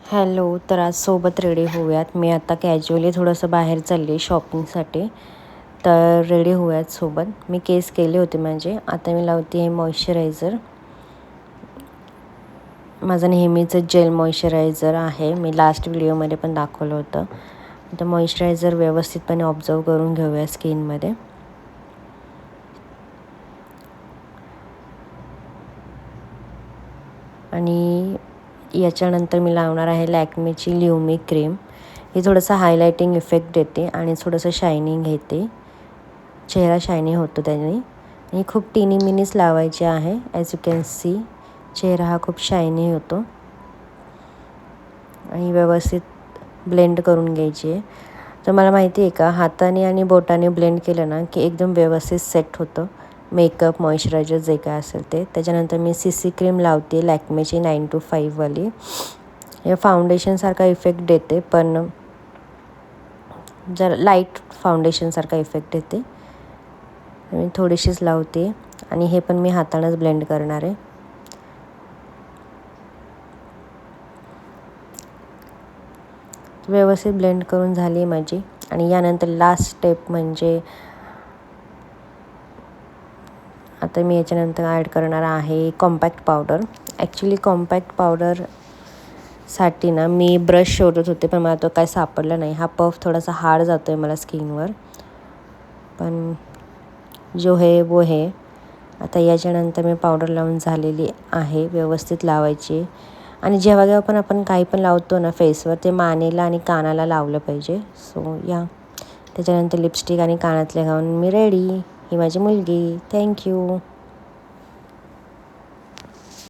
Hello, तर आज सोबत रेडी होऊयात. मी आता कॅज्युअली थोडंसं बाहेर चालली आहे शॉपिंगसाठी. तर रेडी होऊयात सोबत. मी केस केले होते माझे. आता मी लावते आहे मॉइश्चरायझर. माझं नेहमीचं जेल मॉइश्चरायझर आहे. मी लास्ट व्हिडिओमध्ये पण दाखवलं होतं. आता मॉइश्चरायझर व्यवस्थितपणे ऑब्झर्व करून घेऊया स्किनमध्ये. आणि याच्यानंतर मी लावणार आहे लॅक्मेची ल्युमी क्रीम. ही थोडंसं हायलायटिंग इफेक्ट देते आणि थोडंसं शायनिंग येते. चेहरा शायनी होतो त्याने. ही खूप टिनी मिनीच लावायची आहे. ॲज यू कॅन सी चेहरा हा खूप शायनी होतो. आणि व्यवस्थित ब्लेंड करून घ्यायची आहे. तर मला माहिती आहे का, हाताने आणि बोटाने ब्लेंड केलं ना की एकदम व्यवस्थित सेट होतं मेकअप मॉइश्चरायझर जे काय असेल ते. त्याच्यानंतर मी CC क्रीम लावते लॅक्मेची 925 वाली. हे फाउंडेशनसारखा इफेक्ट देते, पण जर लाईट फाउंडेशनसारखा इफेक्ट देते. मी थोडीशीच लावते आणि हे पण मी हातानेच ब्लेंड करणार आहे. व्यवस्थित ब्लेंड करून झाली माझी. आणि यानंतर लास्ट स्टेप म्हणजे आता मी याच्यानंतर ॲड करणार आहे कॉम्पॅक्ट पावडर. ॲक्च्युली कॉम्पॅक्ट पावडरसाठी ना मी ब्रश शोधत होते, पण मला तो काय सापडला नाही. हा पफ थोडासा हार्ड जातो आहे मला स्किनवर, पण जो है वो है. आता याच्यानंतर मी पावडर लावून झालेली आहे. व्यवस्थित लावायची. आणि जेव्हा पण आपण काही पण लावतो ना फेसवर, ते मानेला आणि कानाला लावलं पाहिजे. सो या त्याच्यानंतर लिपस्टिक आणि कानातले घालून मी रेडी. ही माझी मुलगी. थँक्यू.